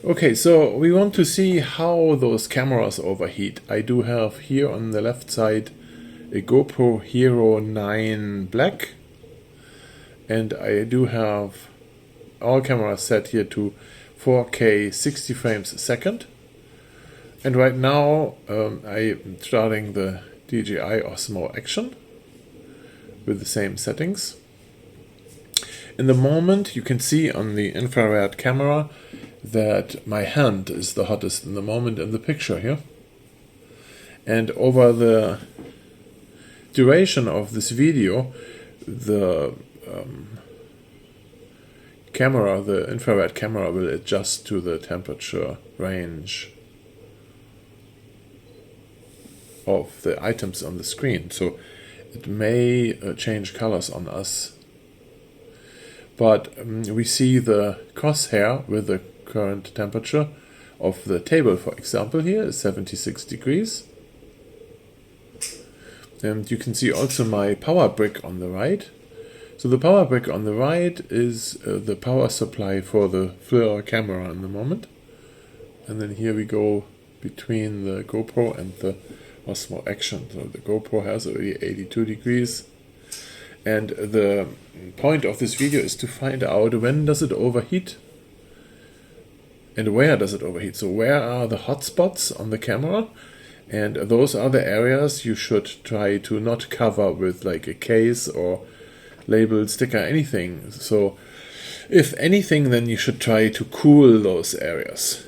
Okay, so we want to see how those cameras overheat. I do have here on the left side a GoPro Hero 9 Black, and I do have all cameras set here to 4K 60 frames a second. And right now I'm starting the DJI Osmo Action with the same settings. In the moment you can see on the infrared camera that my hand is the hottest in the moment in the picture here. And over the duration of this video, the infrared camera will adjust to the temperature range of the items on the screen. So it may change colors on us. But we see the crosshair with the current temperature of the table, for example, here is 76 degrees. And you can see also my power brick on the right. So the power brick on the right is the power supply for the FLIR camera in the moment. And then here we go between the GoPro and the Osmo Action. So the GoPro has already 82 degrees. And the point of this video is to find out when does it overheat and where does it overheat. So where are the hotspots on the camera? And those are the areas you should try to not cover with like a case or label, sticker, anything. So if anything, then you should try to cool those areas.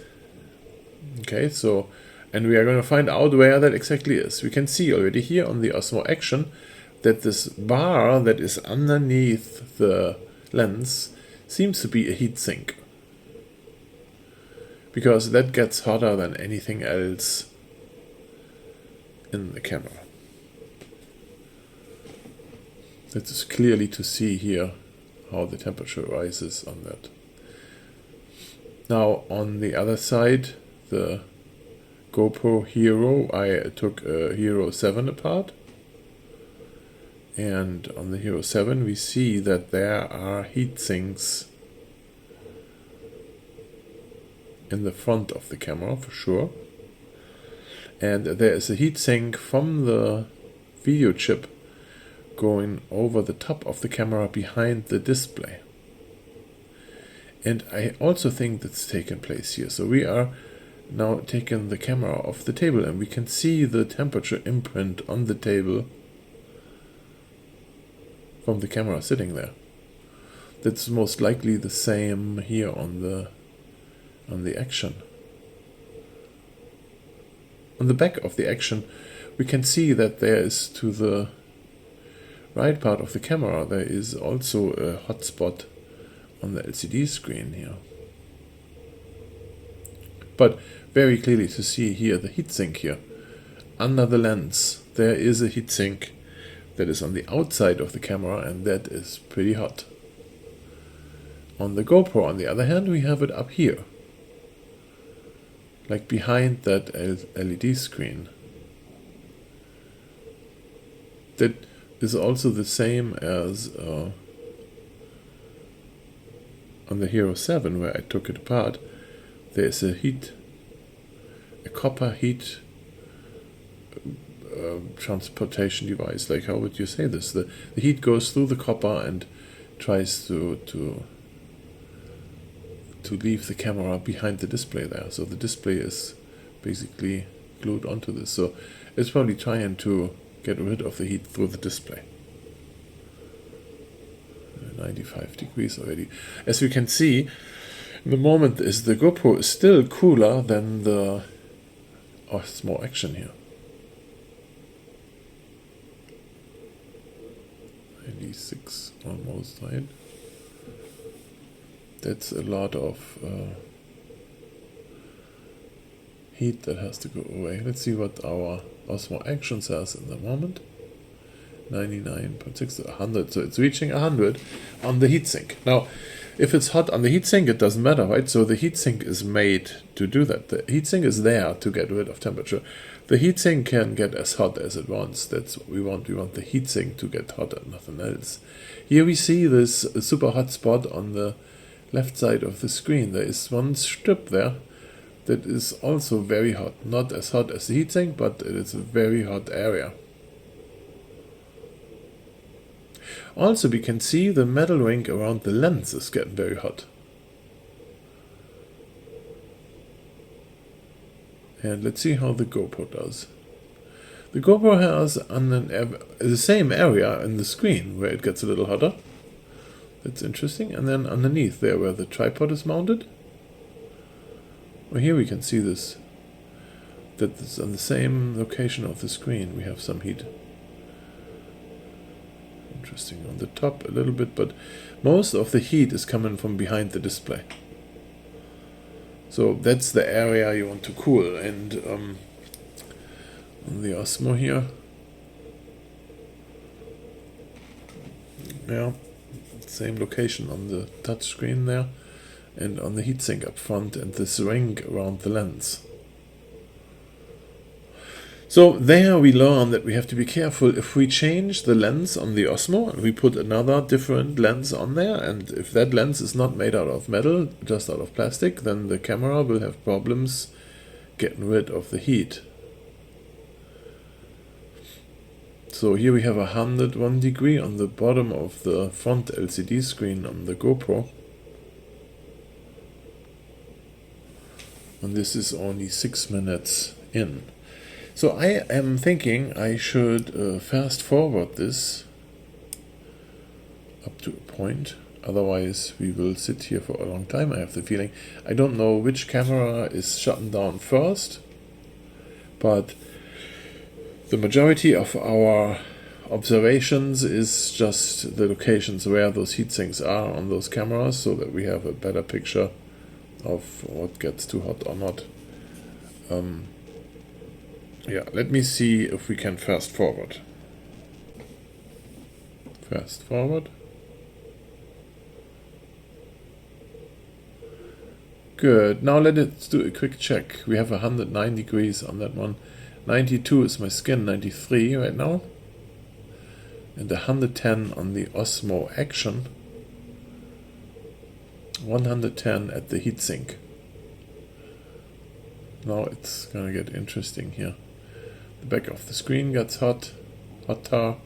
Okay, so, and we are going to find out where that exactly is. We can see already here on the Osmo Action that this bar that is underneath the lens seems to be a heat sink, because that gets hotter than anything else in the camera. That is clearly to see here how the temperature rises on that. Now on the other side, the GoPro Hero, I took a Hero 7 apart. And on the Hero 7 we see that there are heat sinks in the front of the camera for sure. And there is a heat sink from the video chip going over the top of the camera behind the display. And I also think that's taken place here. So we are now taking the camera off the table and we can see the temperature imprint on the table from the camera sitting there. That's most likely the same here on the Action. On the back of the Action we can see that there is, to the right part of the camera, there is also a hotspot on the LCD screen here. But very clearly to see here the heatsink here. Under the lens there is a heatsink that is on the outside of the camera, and that is pretty hot. On the GoPro, on the other hand, we have it up here, like behind that LED screen. That is also the same as on the Hero 7, where I took it apart. There is a copper heat transportation device. Like, how would you say this? The heat goes through the copper and tries to leave the camera behind the display there. So the display is basically glued onto this. So it's probably trying to get rid of the heat through the display. 95 degrees already. As we can see, the moment is the GoPro is still cooler than the Osmo Action here. 96 almost, right? That's a lot of heat that has to go away. Let's see what our Osmo Action says in the moment. 99.6 to 100, so it's reaching 100 on the heatsink. Now, if it's hot on the heatsink, it doesn't matter, right? So the heatsink is made to do that. The heatsink is there to get rid of temperature. The heatsink can get as hot as it wants. That's what we want. We want the heatsink to get hotter, nothing else. Here we see this super hot spot on the left side of the screen, there is one strip there that is also very hot. Not as hot as the heatsink, but it is a very hot area. Also, we can see the metal ring around the lens is getting very hot. And let's see how the GoPro does. The GoPro has the same area in the screen where it gets a little hotter. That's interesting. And then underneath there where the tripod is mounted. Well, here we can see this. That it's on the same location of the screen. We have some heat. Interesting. On the top a little bit, but most of the heat is coming from behind the display. So that's the area you want to cool. And on the Osmo here, yeah, same location on the touch screen there, and on the heatsink up front, and this ring around the lens. So there we learn that we have to be careful if we change the lens on the Osmo and we put another different lens on there, and if that lens is not made out of metal, just out of plastic, then the camera will have problems getting rid of the heat. So here we have 101 degree on the bottom of the front LCD screen on the GoPro. And this is only 6 minutes in. So I am thinking I should fast forward this up to a point. Otherwise we will sit here for a long time, I have the feeling. I don't know which camera is shutting down first, but the majority of our observations is just the locations where those heat sinks are on those cameras, so that we have a better picture of what gets too hot or not. Yeah, let me see if we can fast forward. Fast forward. Good. Now let's do a quick check. We have 109 degrees on that one. 92 is my skin, 93 right now. And 110 on the Osmo Action. 110 at the heatsink. Now it's gonna get interesting here. The back of the screen gets hot, hotter.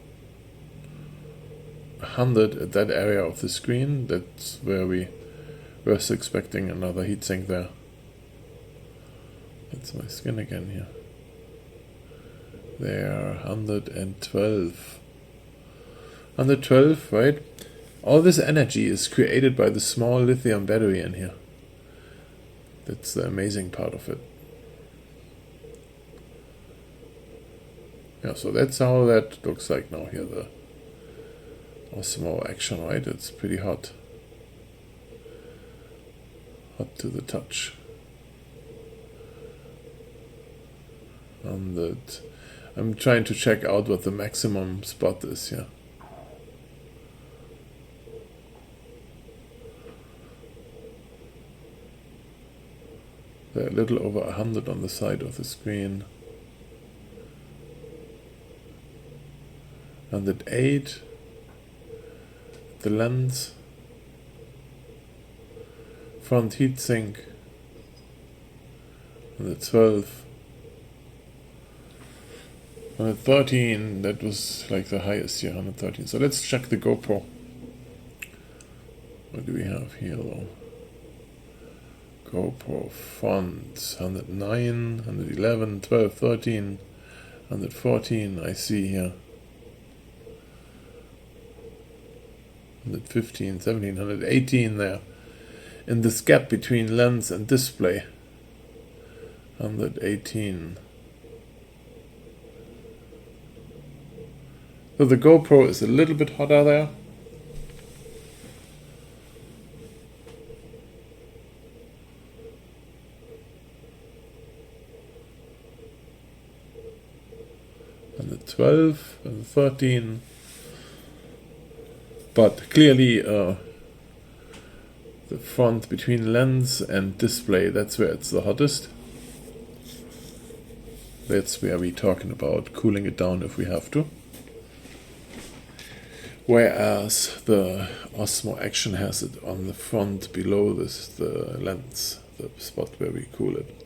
100 at that area of the screen. That's where we were expecting another heatsink there. That's my skin again here. There, 112. 112, right? All this energy is created by the small lithium battery in here. That's the amazing part of it. Yeah, so that's how that looks like now here, the Osmo Action, right? It's pretty hot. Hot to the touch. And that, I'm trying to check out what the maximum spot is here. They're a little over 100 on the side of the screen. 108, the lens, front heatsink, 112, 113, that was like the highest here, 113. So let's check the GoPro. What do we have here though? GoPro front, 109, 111, 12, 13, 114, I see here. 115, 17, 118 there. In this gap between lens and display. 118. So the GoPro is a little bit hotter there. And the 12 and the 13. But clearly the front between lens and display, that's where it's the hottest. That's where we're talking about cooling it down if we have to. whereas the Osmo Action has it on the front below this, the lens, the spot where we cool it.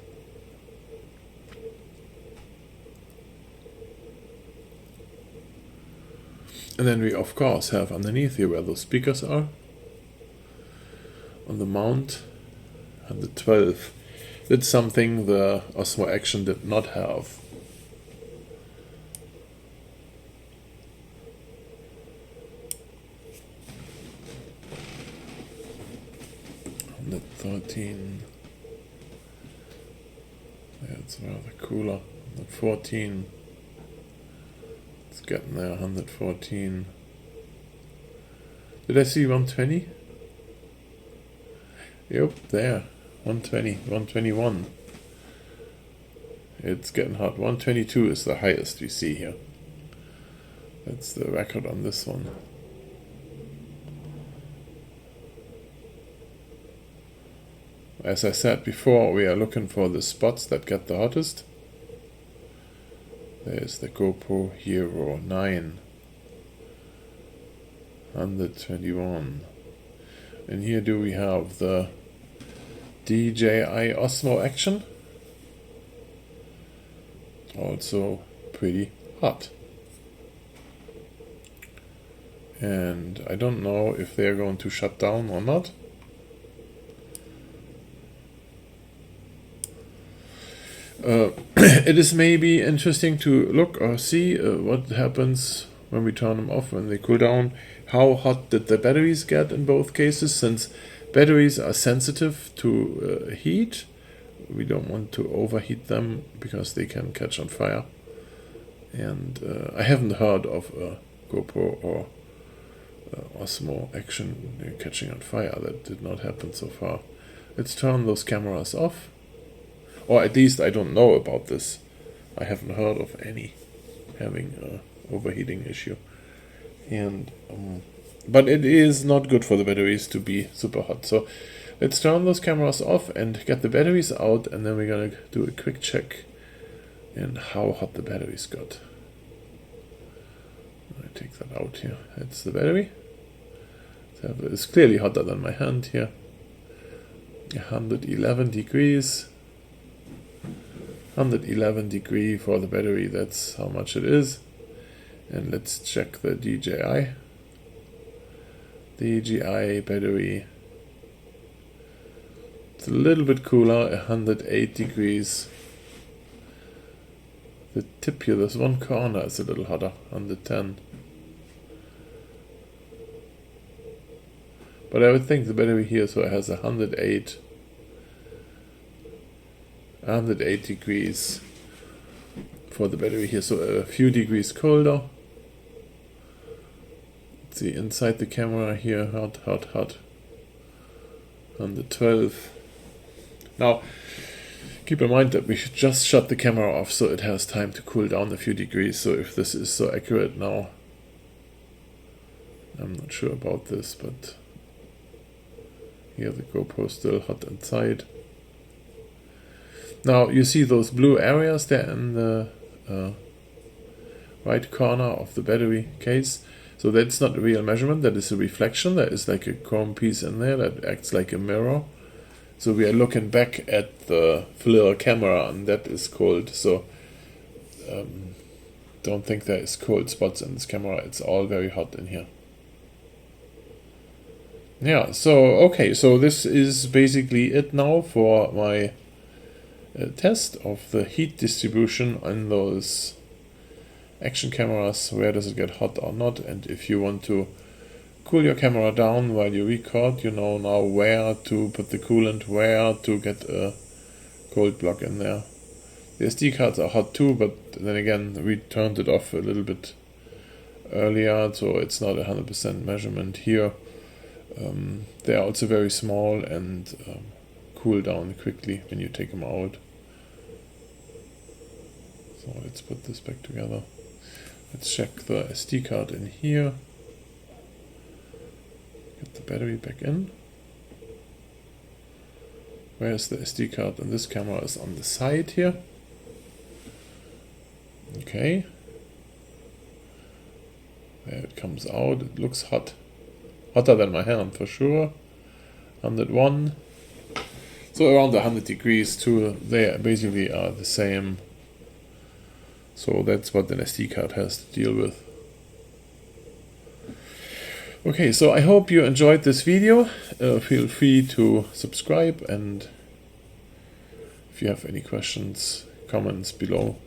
And then we of course have underneath here where those speakers are, on the mount, and the 12. That's something the Osmo Action did not have. And the 13. Yeah, it's rather cooler. The 14. It's getting there, 114. Did I see 120? Yep, there. 120, 121. It's getting hot. 122 is the highest we see here. That's the record on this one. As I said before, we are looking for the spots that get the hottest. There's the GoPro Hero 9. 121. And here do we have the DJI Osmo Action. Also pretty hot. And I don't know if they're going to shut down or not. It is maybe interesting to look or see what happens when we turn them off, when they cool down. How hot did the batteries get in both cases? Since batteries are sensitive to heat, we don't want to overheat them because they can catch on fire. And I haven't heard of a GoPro or Osmo Action catching on fire. That did not happen so far. Let's turn those cameras off. Or at least I don't know about this. I haven't heard of any having an overheating issue. And but it is not good for the batteries to be super hot. So let's turn those cameras off and get the batteries out, and then we're gonna do a quick check in how hot the batteries got. I take that out here. That's the battery. It's clearly hotter than my hand here. 111 degrees. 111 degree for the battery, that's how much it is. And let's check the DJI. DJI battery. It's a little bit cooler, 108 degrees. The tip here, this one corner is a little hotter, 110. But I would think the battery here so it has 108 degrees for the battery here, so a few degrees colder. Let's see inside the camera here, hot. 112. Now, keep in mind that we should just shut the camera off so it has time to cool down a few degrees. So if this is so accurate now, I'm not sure about this, but here the GoPro is still hot inside. Now you see those blue areas there in the right corner of the battery case. So that's not a real measurement, that is a reflection. There is like a chrome piece in there that acts like a mirror. So we are looking back at the FLIR camera, and that is cold. So don't think there is cold spots in this camera. It's all very hot in here. Yeah, so okay, so this is basically it now for my test of the heat distribution on those action cameras. Where does it get hot or not? And if you want to cool your camera down while you record, you know now where to put the coolant, where to get a cold block in there. The SD cards are hot too, but then again we turned it off a little bit earlier, so it's not 100% measurement here. They are also very small and cool down quickly when you take them out. So let's put this back together. Let's check the SD card in here. Get the battery back in. Where's the SD card? And this camera is on the side here. Okay. There it comes out. It looks hot. Hotter than my hand for sure. 101. So around 100 degrees too. They basically are the same. So that's what an SD card has to deal with. Okay, so I hope you enjoyed this video. Feel free to subscribe, and if you have any questions, comments below.